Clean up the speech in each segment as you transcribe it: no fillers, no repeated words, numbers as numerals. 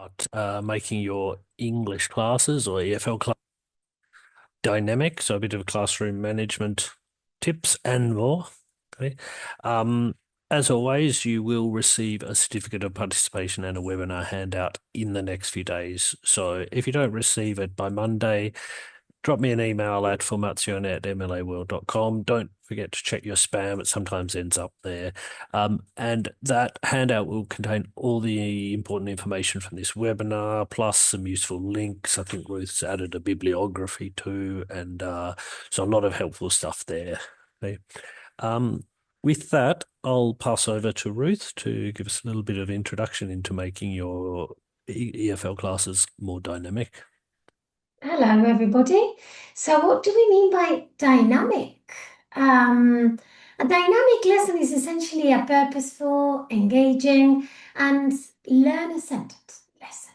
about making your English classes or EFL class dynamic, so a bit of classroom management tips and more. Okay. Um, as always, you will receive a certificate of participation and a webinar handout in the next few days. So if you don't receive it by Monday, drop me an email at formazione@mlaworld.com. Don't forget to check your spam. It sometimes ends up there. And that handout will contain all the important information from this webinar, plus some useful links. I think Ruth's added a bibliography too, and so a lot of helpful stuff there. Okay. Um, with that, I'll pass over to Ruth to give us a little bit of introduction into making your EFL classes more dynamic. Hello, everybody. So, what do we mean by dynamic? A dynamic lesson is essentially a purposeful, engaging, and learner-centered lesson.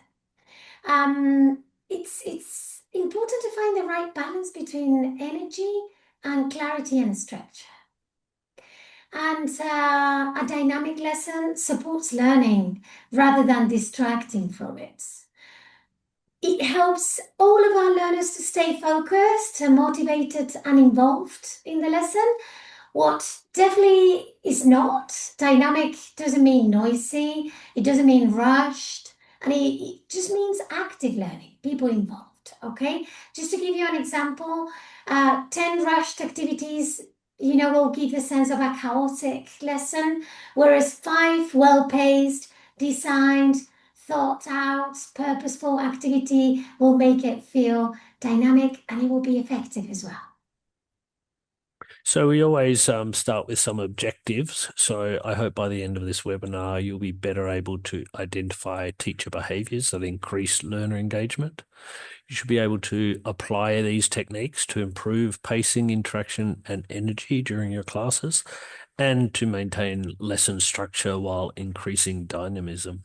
It's important to find the right balance between energy and clarity and structure. And a dynamic lesson supports learning rather than distracting from it. It helps all of our learners to stay focused, motivated, and involved in the lesson. What definitely is not dynamic doesn't mean noisy, it doesn't mean rushed, and it just means active learning, people involved. Okay, just to give you an example, 10 rushed activities, will give the sense of a chaotic lesson, whereas 5 well paced, designed, thought out, purposeful activity will make it feel dynamic and it will be effective as well. So we always start with some objectives. So I hope by the end of this webinar, you'll be better able to identify teacher behaviours that increase learner engagement. You should be able to apply these techniques to improve pacing, interaction, and energy during your classes, and to maintain lesson structure while increasing dynamism.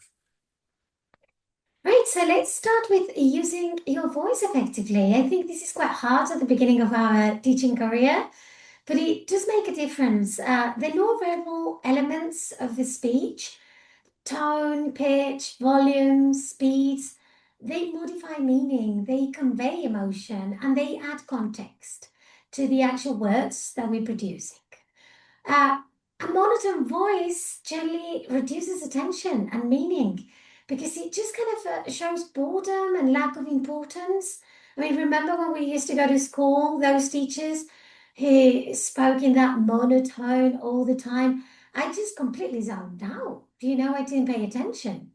Right, so let's start with using your voice effectively. I think this is quite hard at the beginning of our teaching career, but it does make a difference. The non-verbal elements of the speech, tone, pitch, volume, speeds, they modify meaning, they convey emotion, and they add context to the actual words that we're producing. Uh, a monotone voice generally reduces attention and meaning because it just kind of shows boredom and lack of importance. I mean, remember when we used to go to school, those teachers who spoke in that monotone all the time? I just completely zoned out. I didn't pay attention.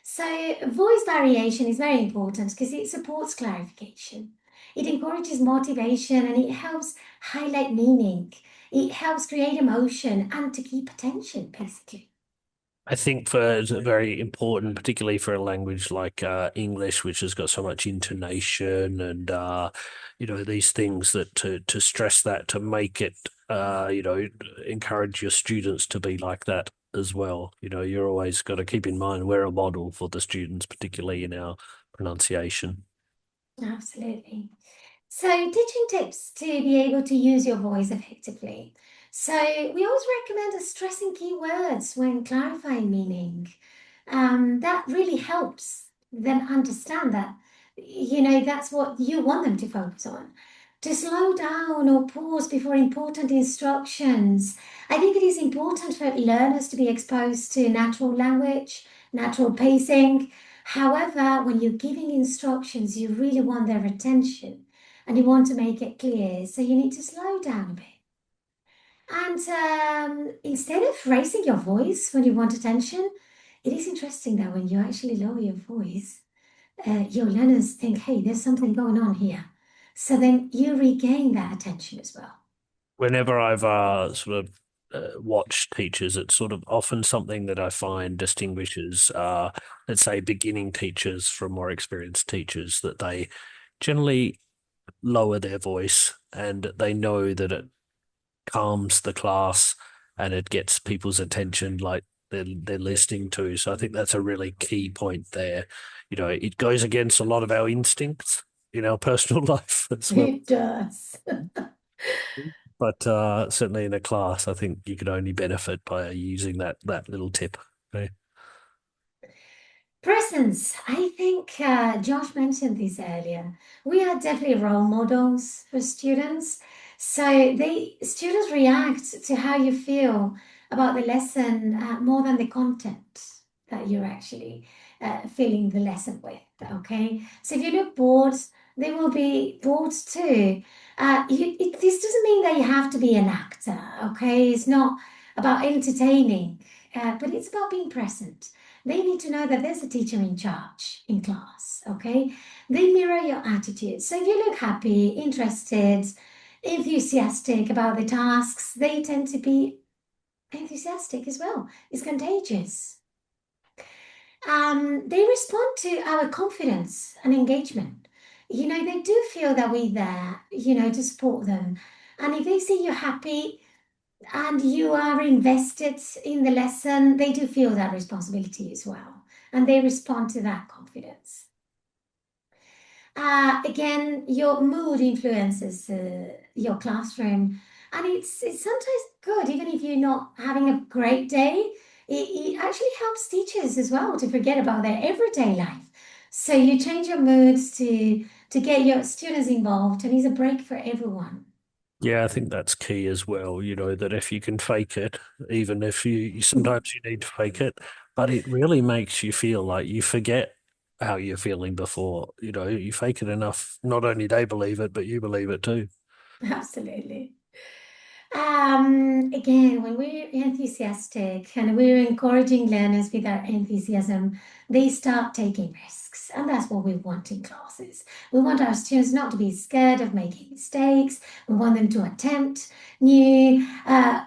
So, voice variation is very important because it supports clarification. It encourages motivation and it helps highlight meaning. It helps create emotion and to keep attention, basically. I think for it's very important, particularly for a language like English, which has got so much intonation and these things that to stress that to make it encourage your students to be like that as well. You're always got to keep in mind we're a model for the students, particularly in our pronunciation. Absolutely. So, teaching tips to be able to use your voice effectively. So, we always recommend stressing keywords when clarifying meaning. That really helps them understand that, that's what you want them to focus on. To slow down or pause before important instructions. I think it is important for learners to be exposed to natural language, natural pacing. However, when you're giving instructions, you really want their attention and you want to make it clear. So you need to slow down a bit. And instead of raising your voice when you want attention, it is interesting that when you actually lower your voice, your learners think, hey, there's something going on here. So then you regain that attention as well. Whenever I've sort of watched teachers, it's sort of often something that I find distinguishes, let's say, beginning teachers from more experienced teachers, that they generally lower their voice and they know that it calms the class and it gets people's attention like they're listening to. So I think that's a really key point there. It goes against a lot of our instincts in our personal life as well. It does. But certainly in a class, I think you could only benefit by using that little tip. Okay. Presence. I think Josh mentioned this earlier. We are definitely role models for students. So students react to how you feel about the lesson more than the content that you're actually filling the lesson with. Okay. So if you look bored, they will be bored too. This doesn't mean that you have to be an actor. Okay. It's not about entertaining, but it's about being present. They need to know that there's a teacher in charge in class, okay? They mirror your attitude. So if you look happy, interested, enthusiastic about the tasks, they tend to be enthusiastic as well. It's contagious. They respond to our confidence and engagement. They do feel that we're there, to support them. And if they see you're happy, and you are invested in the lesson, they do feel that responsibility as well. And they respond to that confidence. Again, your mood influences your classroom. And it's sometimes good, even if you're not having a great day, it actually helps teachers as well to forget about their everyday life. So you change your moods to get your students involved, and it's a break for everyone. Yeah, I think that's key as well, that if you can fake it, even if sometimes you need to fake it, but it really makes you feel like you forget how you're feeling before, you fake it enough, not only they believe it, but you believe it too. Absolutely. Again, when we're enthusiastic and we're encouraging learners with our enthusiasm, they start taking risks. And that's what we want in classes. We want our students not to be scared of making mistakes. We want them to attempt new,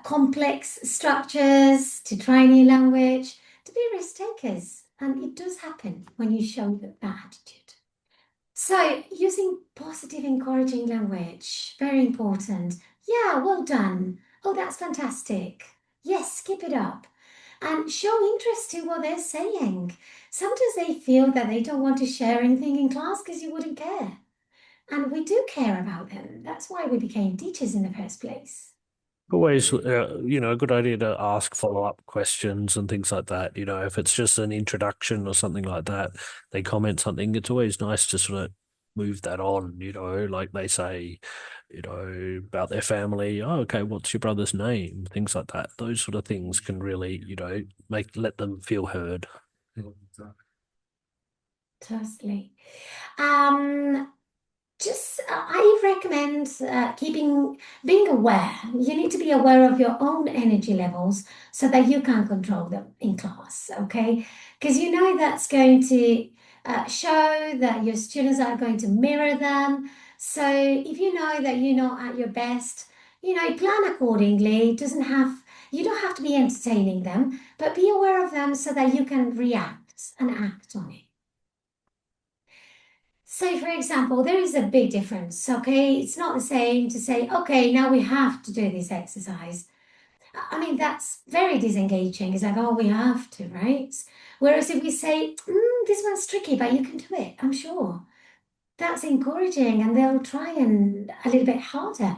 complex structures, to try new language, to be risk takers. And it does happen when you show that attitude. So, using positive, encouraging language, very important. Yeah, well done. Oh, that's fantastic. Yes, keep it up. And show interest in what they're saying. Sometimes they feel that they don't want to share anything in class because you wouldn't care. And we do care about them. That's why we became teachers in the first place. Always, a good idea to ask follow-up questions and things like that. If it's just an introduction or something like that, they comment something, it's always nice to sort of move that on, like they say, about their family. Oh, okay, what's your brother's name? Things like that. Those sort of things can really, let them feel heard. Totally. Um, Just, I recommend being aware. You need to be aware of your own energy levels so that you can control them in class, okay? Because that's going to show that your students are going to mirror them. So if you know that you're not at your best, plan accordingly. It doesn't have, you don't have to be entertaining them, but be aware of them so that you can react and act on it. Say, for example, there is a big difference, okay? It's not the same to say, okay, now we have to do this exercise. I mean, that's very disengaging. It's like, oh, we have to, right? Whereas if we say, this one's tricky, but you can do it, I'm sure, that's encouraging and they'll try and a little bit harder.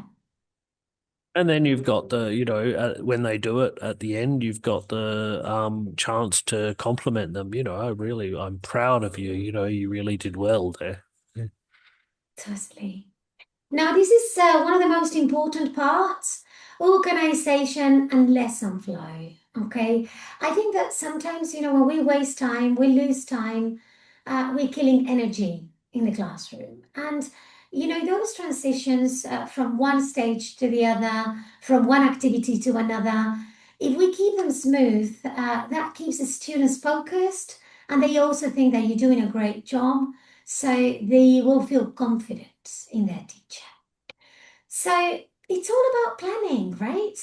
And then you've got when they do it at the end, you've got the chance to compliment them. I'm proud of you. You really did well there. Yeah. Totally. Now, this is one of the most important parts, organization and lesson flow. Okay. I think that sometimes, when we waste time, we lose time, we're killing energy in the classroom. And, those transitions from one stage to the other, from one activity to another, if we keep them smooth, that keeps the students focused and they also think that you're doing a great job. So they will feel confident in their teacher. So it's all about planning, right?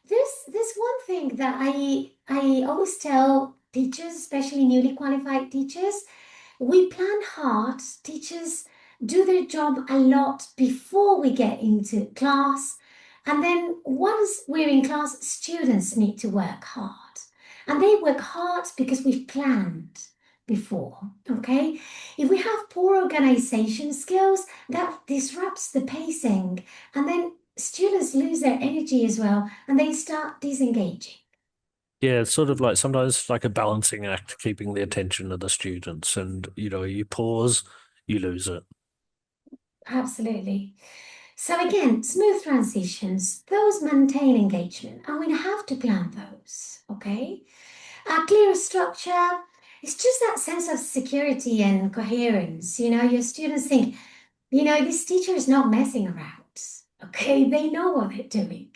There's one thing that I always tell teachers, especially newly qualified teachers, we plan hard. Teachers do their job a lot before we get into class. And then once we're in class, students need to work hard. And they work hard because we've planned before, okay? If we have poor organization skills, that disrupts the pacing. And then students lose their energy as well and they start disengaging. Yeah, it's sort of like sometimes like a balancing act, keeping the attention of the students, and you pause, you lose it. Absolutely. So again, smooth transitions, those maintain engagement, and we have to plan those, okay? A clear structure, it's just that sense of security and coherence. Your students think, this teacher is not messing around, okay? They know what they're doing.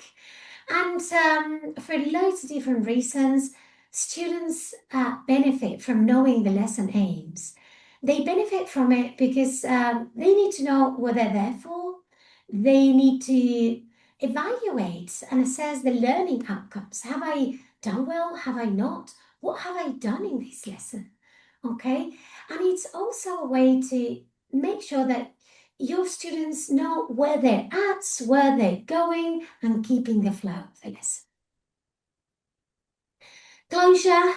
And for loads of different reasons, students benefit from knowing the lesson aims. They benefit from it because they need to know what they're there for. They need to evaluate and assess the learning outcomes. Have I done well? Have I not? What have I done in this lesson? Okay. And it's also a way to make sure that your students know where they're at, where they're going, and keeping the flow of the lesson. Closure,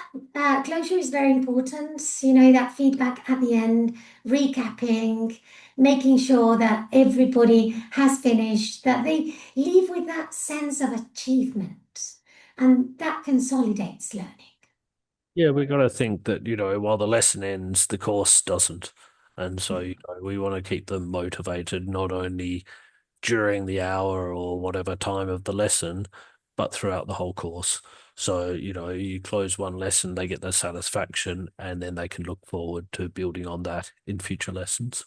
closure is very important. That feedback at the end, recapping, making sure that everybody has finished, that they leave with that sense of achievement, and that consolidates learning. Yeah, we got to think that, while the lesson ends, the course doesn't. And so, we want to keep them motivated not only during the hour or whatever time of the lesson, but throughout the whole course. So, you close one lesson, they get the satisfaction, and then they can look forward to building on that in future lessons.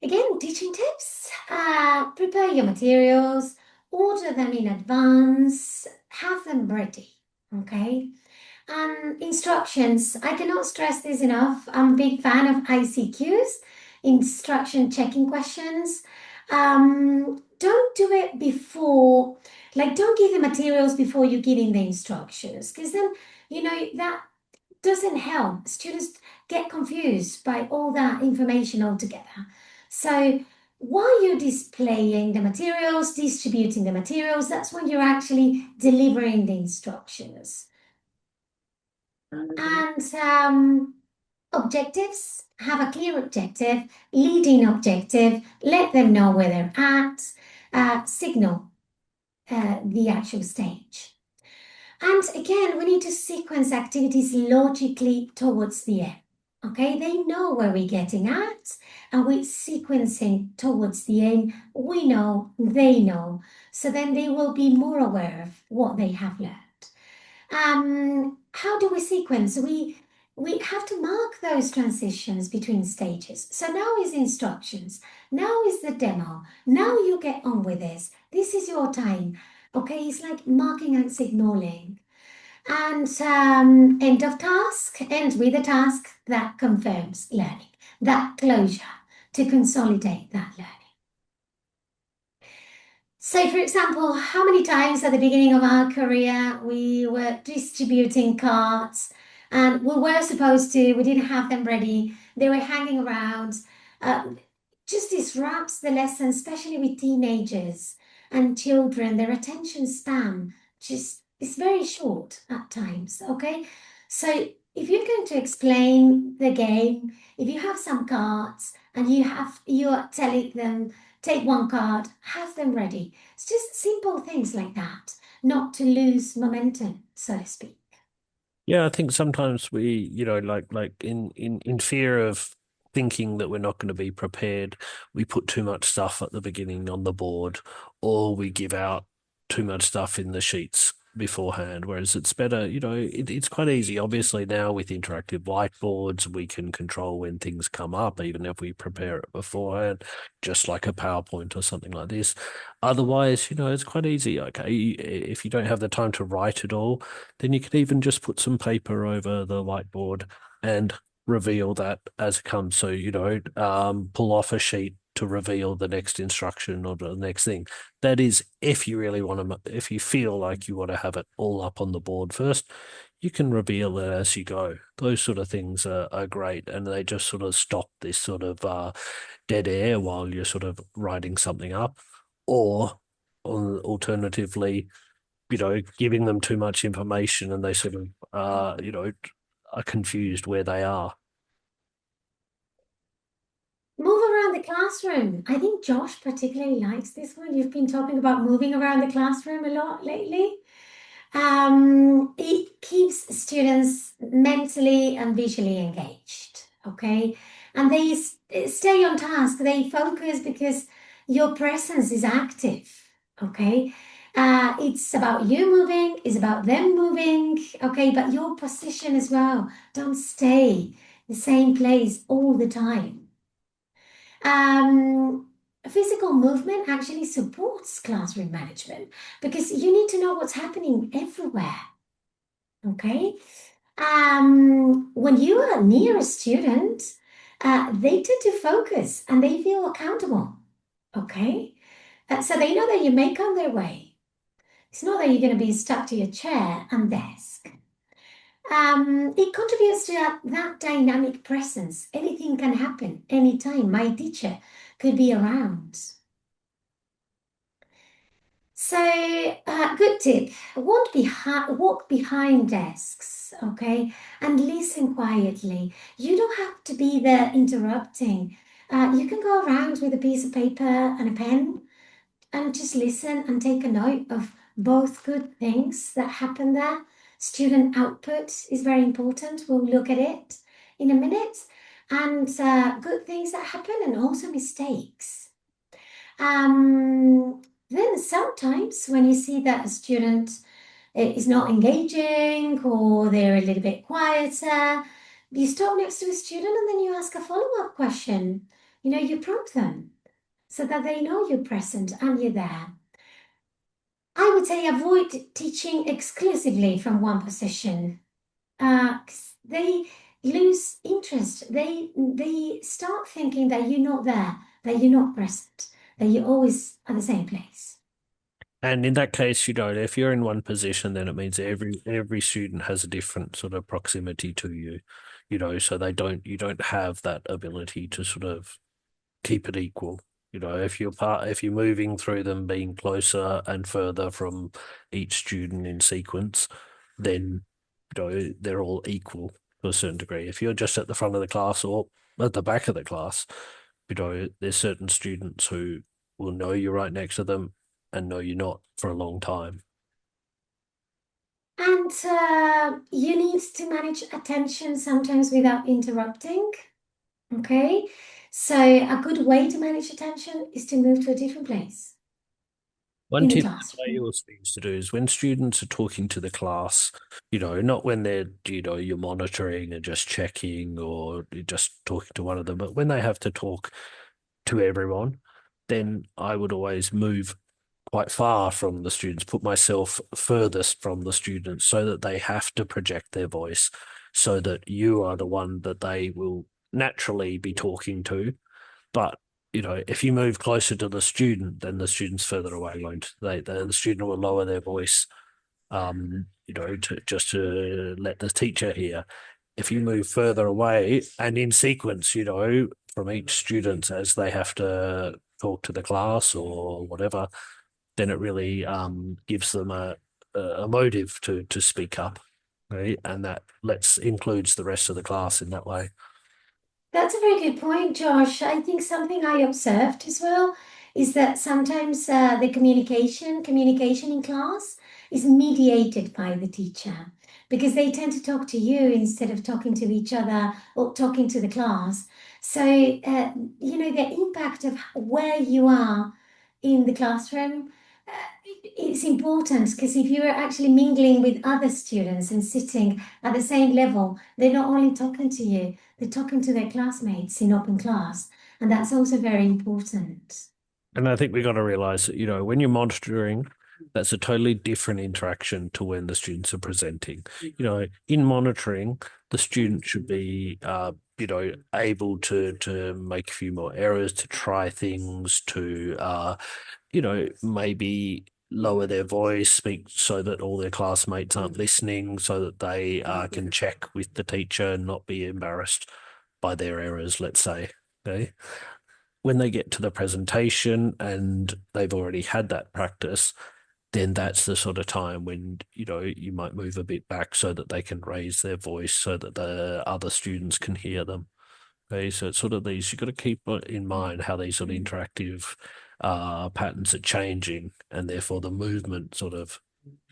Again, teaching tips. Prepare your materials, order them in advance, have them ready. Okay. Instructions. I cannot stress this enough. I'm a big fan of ICQs, instruction checking questions. Don't do it before, like, don't give the materials before you're giving the instructions, because then, that doesn't help. Students get confused by all that information altogether. So while you're displaying the materials, distributing the materials, that's when you're actually delivering the instructions. And objectives, have a clear objective, leading objective, let them know where they're at, signal the actual stage. And again, we need to sequence activities logically towards the end. Okay, they know where we're getting at, and we're sequencing towards the end. We know, they know, so then they will be more aware of what they have learned. How do we sequence? We have to mark those transitions between stages. So now is instructions. Now is the demo. Now you get on with this. This is your time. Okay, it's like marking and signaling. And end of task, end with a task that confirms learning, that closure to consolidate that learning. So, for example, how many times at the beginning of our career we were distributing cards and we were supposed to, we didn't have them ready, they were hanging around. Uh, just disrupts the lesson, especially with teenagers and children. Their attention span just is very short at times. Okay, so if you're going to explain the game, if you have some cards and you are telling them take one card, have them ready. It's just simple things like that, not to lose momentum, so to speak. Yeah, I think sometimes we, like in fear of thinking that we're not going to be prepared, we put too much stuff at the beginning on the board, or we give out too much stuff in the sheets beforehand. Whereas it's better, it's quite easy. Obviously, now with interactive whiteboards, we can control when things come up, even if we prepare it beforehand, just like a PowerPoint or something like this. Otherwise, it's quite easy. Okay, if you don't have the time to write it all, then you can even just put some paper over the whiteboard and reveal that as it comes. So, pull off a sheet to reveal the next instruction or the next thing. That is, if you really want to, if you feel like you want to have it all up on the board first, you can reveal it as you go. Those sort of things are great, and they just sort of stop this sort of dead air while you're sort of writing something up. Or alternatively, giving them too much information and they sort of, are confused where they are. Move around the classroom. I think Josh particularly likes this one. You've been talking about moving around the classroom a lot lately. It keeps students mentally and visually engaged, okay? And they stay on task, they focus because your presence is active, okay? It's about you moving, it's about them moving, okay? But your position as well. Don't stay the same place all the time. Um, Physical movement actually supports classroom management because you need to know what's happening everywhere. Okay. When you are near a student, they tend to focus and they feel accountable. Okay. So they know that you may come their way. It's not that you're going to be stuck to your chair and desk. It contributes to that dynamic presence. Anything can happen anytime. My teacher could be around. So, good tip. Walk behind desks, okay, and listen quietly. You don't have to be there interrupting. You can go around with a piece of paper and a pen and just listen and take a note of both good things that happen there. Student output is very important. We'll look at it in a minute. And good things that happen and also mistakes. Then sometimes when you see that a student is not engaging or they're a little bit quieter, you stop next to a student and then you ask a follow-up question. You know, you prompt them so that they know you're present and you're there. I would say avoid teaching exclusively from one position. 'Cause they lose interest. They start thinking that you're not there, that you're not present, that you're always at the same place. And in that case, if you're in one position, then it means every student has a different sort of proximity to you, so you don't have that ability to sort of keep it equal. If you're moving through them being closer and further from each student in sequence, then they're all equal to a certain degree. If you're just at the front of the class or at the back of the class, there's certain students who will know you're right next to them and know you're not for a long time. And you need to manage attention sometimes without interrupting. Okay. So a good way to manage attention is to move to a different place One in the tip that I classroom. also used to do is when students are talking to the class, not when you're monitoring and just checking or you're just talking to one of them, but when they have to talk to everyone, then I would always move quite far from the students, put myself furthest from the students so that they have to project their voice so that you are the one that they will naturally be talking to. But if you move closer to the student, then the student's further away, won't they? The student will lower their voice, to let the teacher hear. If you move further away and in sequence, from each student as they have to talk to the class or whatever, then it really gives them a motive to speak up, right? And that lets includes the rest of the class in that way. That's a very good point, Josh. I think something I observed as well is that sometimes the communication in class is mediated by the teacher because they tend to talk to you instead of talking to each other or talking to the class. So, the impact of where you are in the classroom, it's important because if you're actually mingling with other students and sitting at the same level, they're not only talking to you, they're talking to their classmates in open class, and that's also very important. And I think we got to realize that, when you're monitoring, that's a totally different interaction to when the students are presenting. In monitoring, the student should be, able to make a few more errors, to try things, to, maybe lower their voice, speak so that all their classmates aren't listening, so that they can check with the teacher and not be embarrassed by their errors, let's say. Okay. When they get to the presentation and they've already had that practice, then that's the sort of time when, you might move a bit back so that they can raise their voice so that the other students can hear them. Okay, so it's sort of these, you've got to keep in mind how these sort of interactive patterns are changing and therefore the movement sort of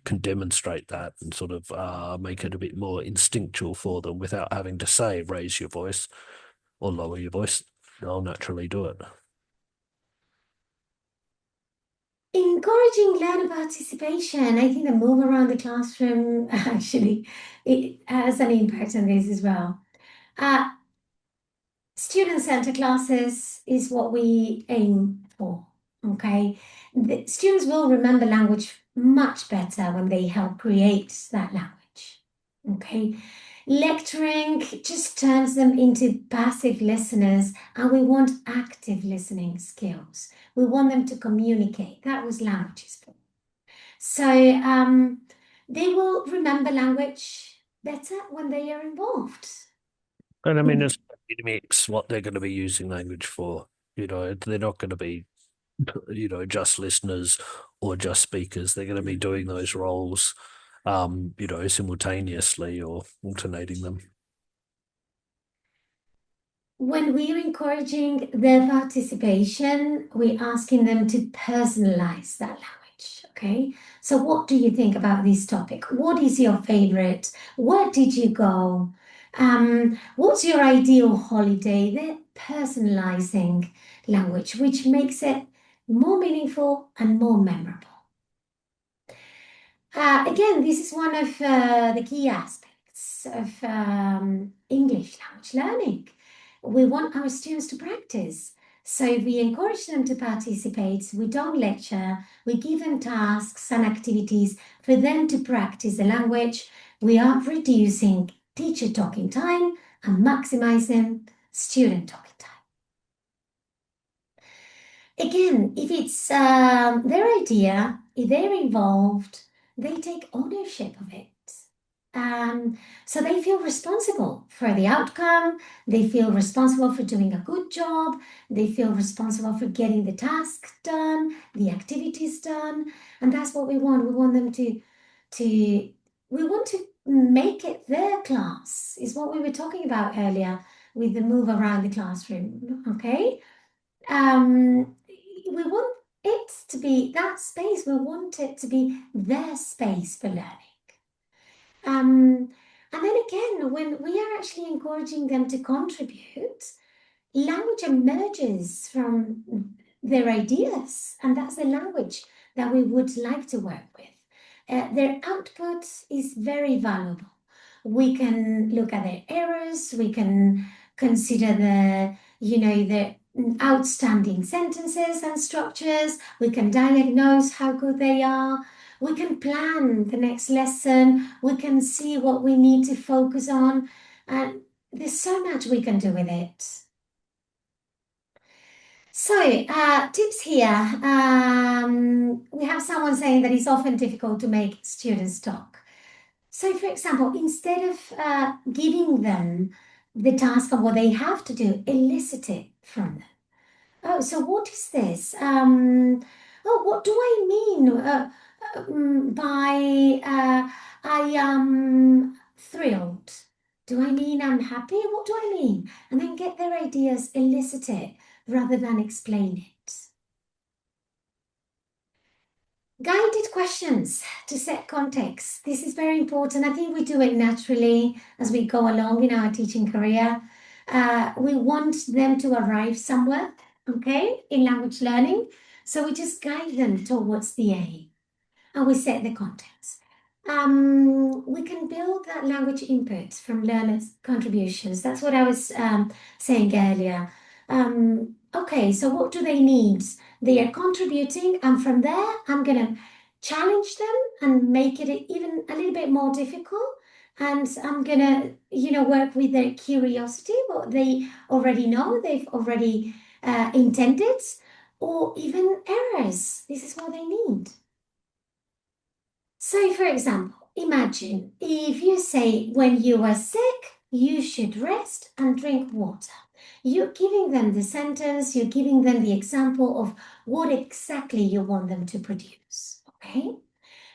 can demonstrate that and sort of make it a bit more instinctual for them without having to say raise your voice or lower your voice. They'll naturally do it. Encouraging learner participation. I think the move around the classroom actually it has an impact on this as well. Uh, Student-centered classes is what we aim for, okay? The students will remember language much better when they help create that language, okay? Lecturing just turns them into passive listeners, and we want active listening skills. We want them to communicate. That was languages for. So they will remember language better when they are involved. And I mean, it's a mix what they're going to be using language for. They're not going to be, just listeners or just speakers. They're going to be doing those roles, simultaneously or alternating them. When we're encouraging their participation, we're asking them to personalize that language. Okay. So, what do you think about this topic? What is your favorite? Where did you go? What's your ideal holiday? They're personalizing language, which makes it more meaningful and more memorable. Again, this is one of the key aspects of English language learning. We want our students to practice. So we encourage them to participate. We don't lecture. We give them tasks and activities for them to practice the language. We are reducing teacher talking time and maximizing student talking time. Again, if it's their idea, if they're involved, they take ownership of it. So they feel responsible for the outcome. They feel responsible for doing a good job. They feel responsible for getting the task done, the activities done. And that's what we want. We want them we want to make it their class, is what we were talking about earlier with the move around the classroom. Okay. We want it to be that space. We want it to be their space for learning. And then again, when we are actually encouraging them to contribute, language emerges from their ideas, and that's the language that we would like to work with. Their output is very valuable. We can look at their errors, we can consider the outstanding sentences and structures, we can diagnose how good they are, we can plan the next lesson, we can see what we need to focus on, and there's so much we can do with it. So, tips here. We have someone saying that it's often difficult to make students talk. So, for example, instead of giving them the task of what they have to do, elicit it from them. Oh, so what is this? What do I mean by I am thrilled? Do I mean I'm happy? What do I mean? And then get their ideas, elicit it rather than explain it. Guided questions to set context. This is very important. I think we do it naturally as we go along in our teaching career. We want them to arrive somewhere, okay, in language learning. So we just guide them towards the aim and we set the context. We can build that language input from learners' contributions. That's what I was saying earlier. Okay, so what do they need? They are contributing, and from there, I'm going to challenge them and make it even a little bit more difficult. And I'm going to, work with their curiosity, what they already know, they've already intended, or even errors. This is what they need. So, for example, imagine if you say, when you are sick, you should rest and drink water. You're giving them the sentence, you're giving them the example of what exactly you want them to produce, okay?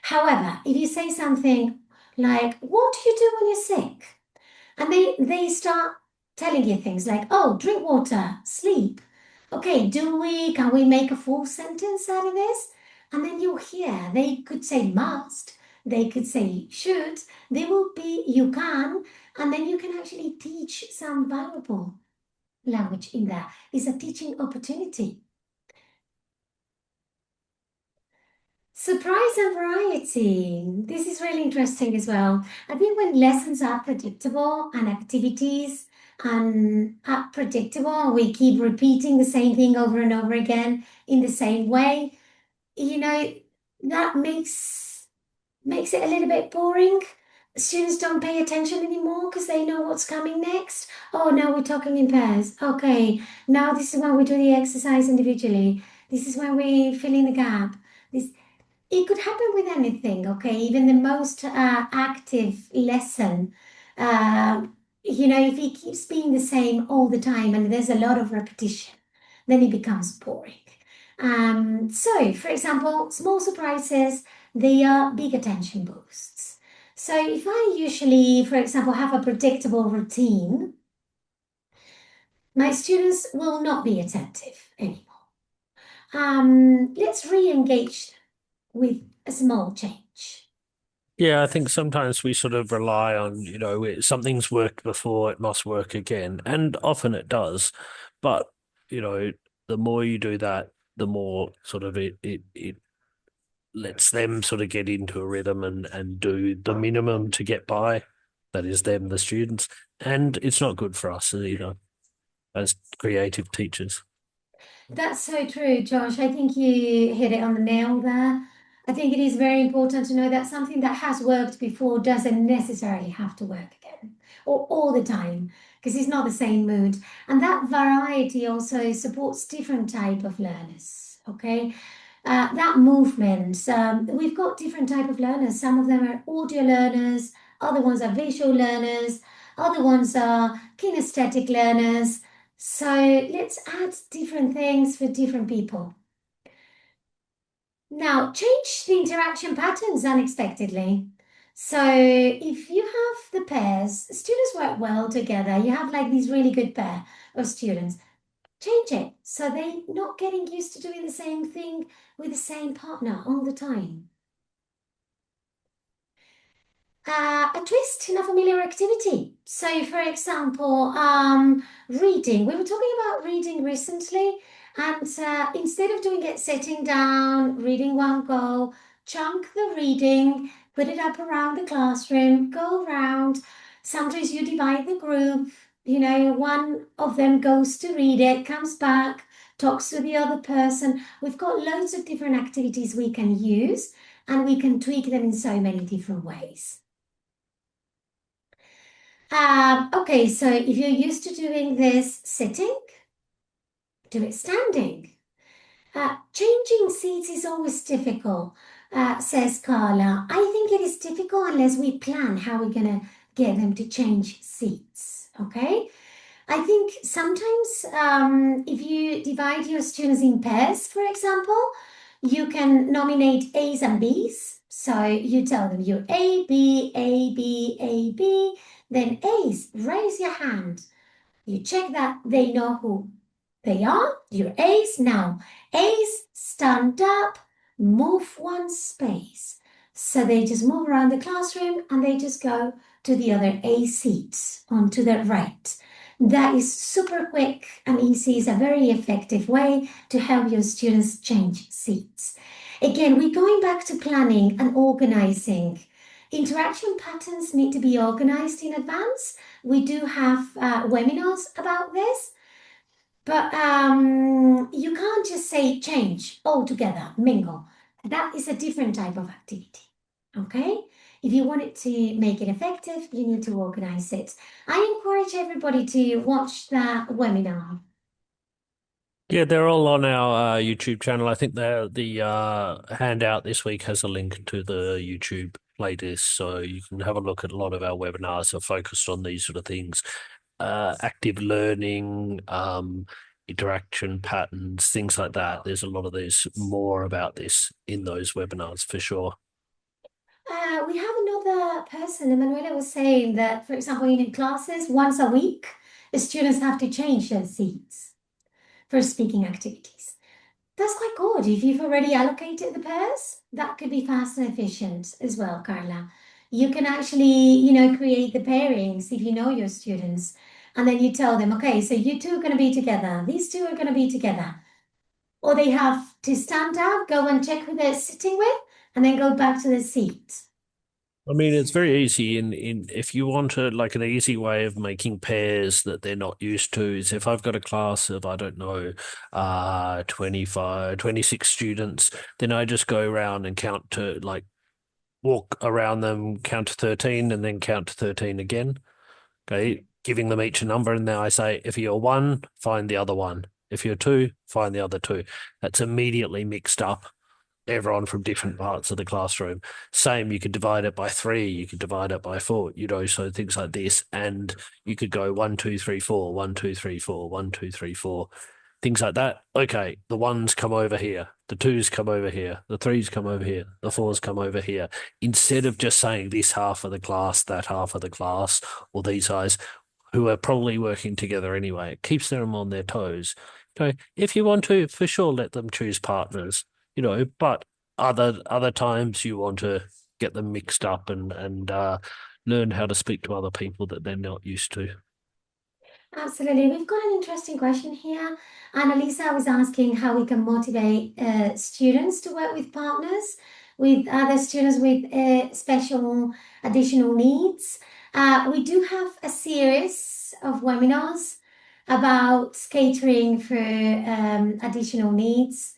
However, if you say something like, what do you do when you're sick? And they start telling you things like, oh, drink water, sleep. Okay, can we make a full sentence out of this? And then you'll hear they could say must, They could say should. They will be you can, and then you can actually teach some valuable language in there. It's a teaching opportunity. Surprise and variety. This is really interesting as well. I think when lessons are predictable and activities are predictable, we keep repeating the same thing over and over again in the same way, you know, that makes it a little bit boring. Students don't pay attention anymore because they know what's coming next. Oh, now we're talking in pairs. Okay, now this is when we do the exercise individually. This is when we fill in the gap. This it could happen with anything, okay? Even the most active lesson, uh, if it keeps being the same all the time and there's a lot of repetition, then it becomes boring. So, for example, small surprises, they are big attention boosts. So, if I usually, for example, have a predictable routine, my students will not be attentive anymore. Let's re-engage with a small change. Yeah, I think sometimes we sort of rely on, something's worked before, it must work again. And often it does. But, you know, the more you do that, the more sort of it lets them sort of get into a rhythm and do the minimum to get by. That is them, the students. And it's not good for us, as creative teachers. That's so true, Josh. I think you hit it on the nail there. I think it is very important to know that something that has worked before doesn't necessarily have to work again or all the time because it's not the same mood. And that variety also supports different type of learners. Okay, that movement. We've got different type of learners. Some of them are audio learners, other ones are visual learners, other ones are kinesthetic learners. So let's add different things for different people. Now, change the interaction patterns unexpectedly. So if you have the pairs, students work well together. You have like these really good pair of students. Change it so they're not getting used to doing the same thing with the same partner all the time. A twist in a familiar activity. So, for example, reading. We were talking about reading recently, and instead of doing it sitting down, reading one go, chunk the reading, put it up around the classroom, go around. Sometimes you divide the group. One of them goes to read it, comes back, talks to the other person. We've got loads of different activities we can use, and we can tweak them in so many different ways. Okay, so if you're used to doing this sitting, do it standing. Changing seats is always difficult, says Carla. I think it is difficult unless we plan how we're going to get them to change seats. Okay? I think sometimes if you divide your students in pairs, for example, you can nominate A's and B's. So you tell them you're A, B, A, B, A, B. Then A's, raise your hand. You check that they know who they are. Your A's now. A's, stand up, move one space. So they just move around the classroom and they just go to the other A seats on to the right. That is super quick and easy. It's a very effective way to help your students change seats. Again, we're going back to planning and organizing. Interaction patterns need to be organized in advance. We do have webinars about this, but you can't just say change altogether, mingle. That is a different type of activity, okay? If you want it to make it effective, you need to organize it. I encourage everybody to watch that webinar. Yeah, they're all on our YouTube channel. I think the handout this week has a link to the YouTube playlist, so you can have a look at a lot of our webinars are focused on these sort of things, active learning, interaction patterns, things like that. There's a lot of this more about this in those webinars for sure. We have another person, Emanuela was saying that, for example, in classes, once a week, the students have to change their seats for speaking activities. That's quite good. If you've already allocated the pairs, that could be fast and efficient as well, Carla. You can actually, create the pairings if you know your students. And then you tell them, okay, so you two are going to be together. These two are going to be together. Or they have to stand up, go and check who they're sitting with, and then go back to their seat. I mean, it's very easy in if you want to like an easy way of making pairs that they're not used to is if I've got a class of, I don't know, 25, 26 students, then I just go around and count to like walk around them, count to 13 and then count to 13 again. Okay. Giving them each a number. And then I say, if you're one, find the other one. If you're two, find the other two. That's immediately mixed up everyone from different parts of the classroom. Same, you could divide it by three, you could divide it by four, so things like this. And you could go 1, 2, 3, 4, 1, 2, 3, 4, 1, 2, 3, 4, things like that. Okay, the ones come over here, the twos come over here, the threes come over here, the fours come over here. Instead of just saying this half of the class, that half of the class, or these guys who are probably working together anyway, it keeps them on their toes. So if you want to, for sure, let them choose partners, but other times you want to get them mixed up and learn how to speak to other people that they're not used to. Absolutely. We've got an interesting question here. Annalisa was asking how we can motivate students to work with partners, with other students with special additional needs. We do have a series of webinars about catering for additional needs.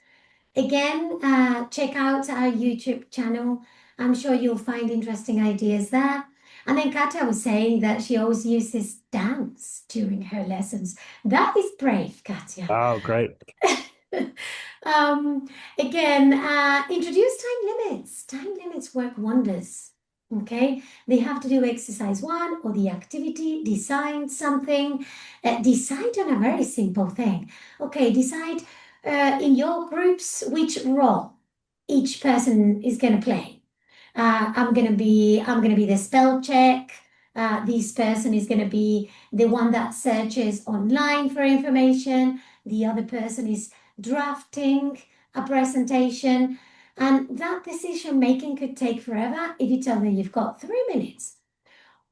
Again, check out our YouTube channel. I'm sure you'll find interesting ideas there. And then Katya was saying that she always uses dance during her lessons. That is brave, Katya. Oh, great. um, Again, introduce time limits. Time limits work wonders. Okay, they have to do exercise one or the activity, decide something, decide on a very simple thing. Okay, decide in your groups which role each person is going to play. I'm gonna be the spell check. This person is gonna be the one that searches online for information. The other person is drafting a presentation. And that decision making could take forever if you tell them you've got 3 minutes.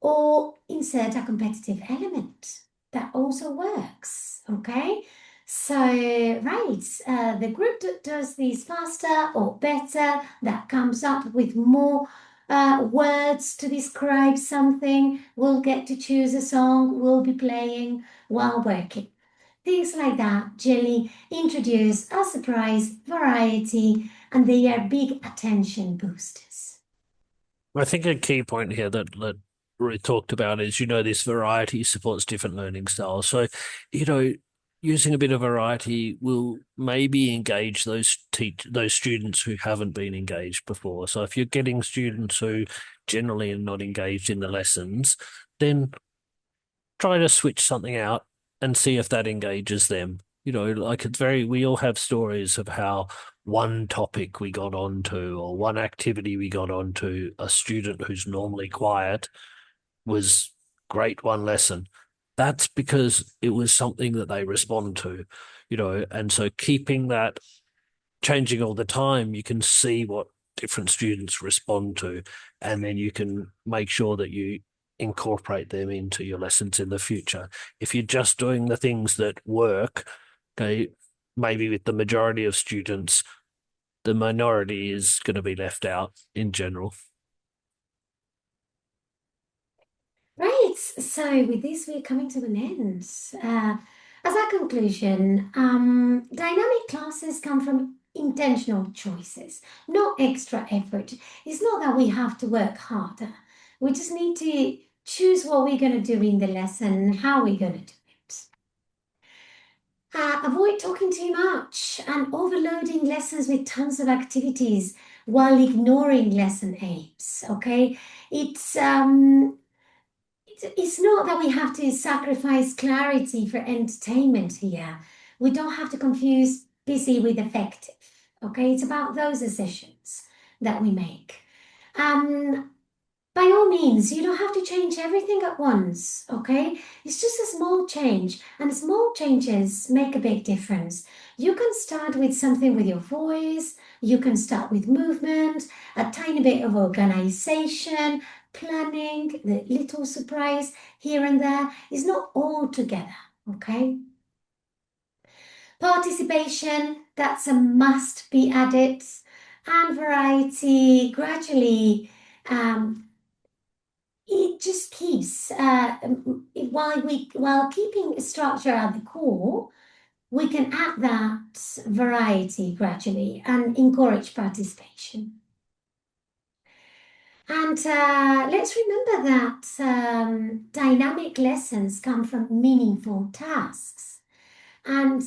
Or insert a competitive element. That also works, okay? So, right, the group that does this faster or better, that comes up with more words to describe something, will get to choose a song we'll be playing while working. Things like that generally introduce a surprise, variety, and they are big attention boosters. I think a key point here that we talked about is, this variety supports different learning styles. So, you know, using a bit of variety will maybe engage those students who haven't been engaged before. So if you're getting students who generally are not engaged in the lessons, then try to switch something out and see if that engages them. Like we all have stories of how one topic we got onto or one activity we got onto, a student who's normally quiet was great one lesson. That's because it was something that they respond to, and so keeping that changing all the time, you can see what different students respond to, and then you can make sure that you incorporate them into your lessons in the future. If you're just doing the things that work, okay, maybe with the majority of students, the minority is going to be left out in general. Right, so with this, we're coming to an end. As a conclusion, dynamic classes come from intentional choices, no extra effort. It's not that we have to work harder. We just need to choose what we're going to do in the lesson, how we're going to do it. Avoid talking too much and overloading lessons with tons of activities while ignoring lesson aims. Okay, it's it's not that we have to sacrifice clarity for entertainment here. We don't have to confuse busy with effective. Okay, it's about those decisions that we make. Um, by all means, you don't have to change everything at once, okay? It's just a small change, and small changes make a big difference. You can start with something with your voice, you can start with movement, a tiny bit of organization, planning, the little surprise here and there is not all together, okay? Participation, that's a must be added, and variety gradually. It just keeps while keeping structure at the core, we can add that variety gradually and encourage participation. And let's remember that dynamic lessons come from meaningful tasks. And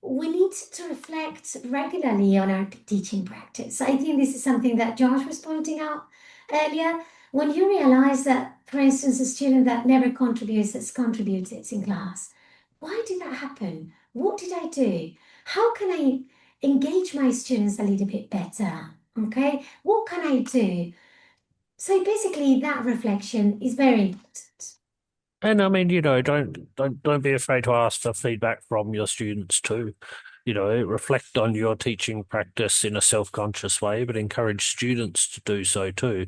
we need to reflect regularly on our teaching practice. I think this is something that Josh was pointing out earlier. When you realize that, for instance, a student that never contributes has contributed in class, why did that happen? What did I do? How can I engage my students a little bit better? Okay, what can I do? So basically, that reflection is very important. And I mean, don't be afraid to ask for feedback from your students too. Reflect on your teaching practice in a self-conscious way, but encourage students to do so too,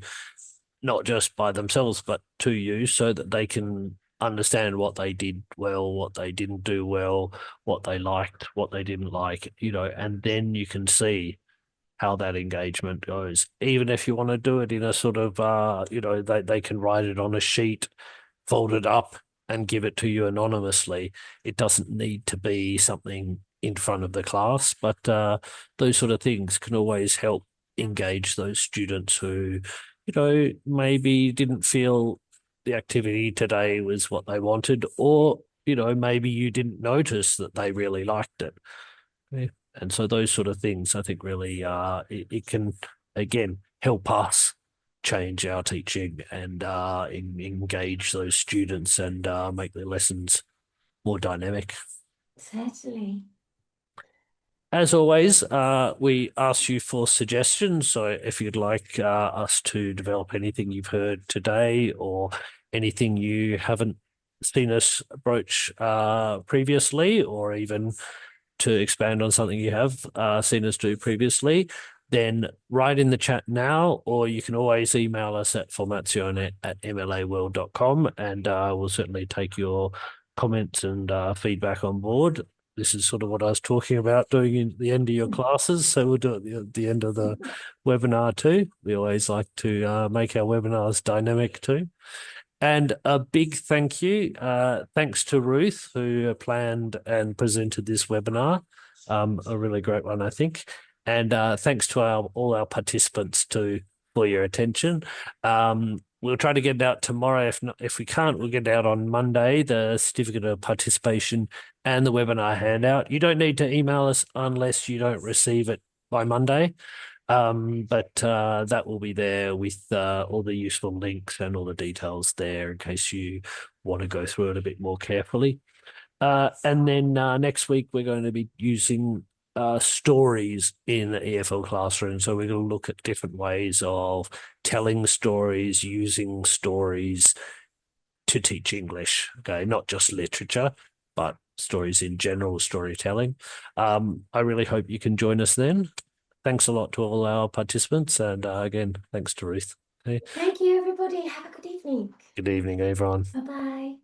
not just by themselves, but to you, so that they can understand what they did well, what they didn't do well, what they liked, what they didn't like, and then you can see how that engagement goes. Even if you want to do it in a sort of, they can write it on a sheet, fold it up, and give it to you anonymously. It doesn't need to be something in front of the class, but those sort of things can always help engage those students who, maybe didn't feel the activity today was what they wanted, or, maybe you didn't notice that they really liked it. Yeah. And so those sort of things, I think, really, it can again help us change our teaching and engage those students and make their lessons more dynamic. Certainly. As always, we ask you for suggestions. So if you'd like us to develop anything you've heard today or anything you haven't seen us broach previously, or even to expand on something you have seen us do previously, then write in the chat now, or you can always email us at formazione@mlaworld.com, and we'll certainly take your comments and feedback on board. This is sort of what I was talking about doing in the end of your classes, so we'll do it at the end of the webinar too. We always like to make our webinars dynamic too. And a big thank you. Thanks to Ruth, who planned and presented this webinar. A really great one, I think. And thanks to all our participants too for your attention. We'll try to get it out tomorrow. If we can't, we'll get it out on Monday, the certificate of participation and the webinar handout. You don't need to email us unless you don't receive it by Monday. But that will be there with all the useful links and all the details there in case you want to go through it a bit more carefully. And then next week we're going to be using stories in the EFL classroom. So we're going to look at different ways of telling stories, using stories to teach English. Okay, not just literature, but stories in general, storytelling. I really hope you can join us then. Thanks a lot to all our participants, and again, thanks to Ruth. Okay. Thank you, everybody. Have a good evening. Good evening, everyone. Bye bye.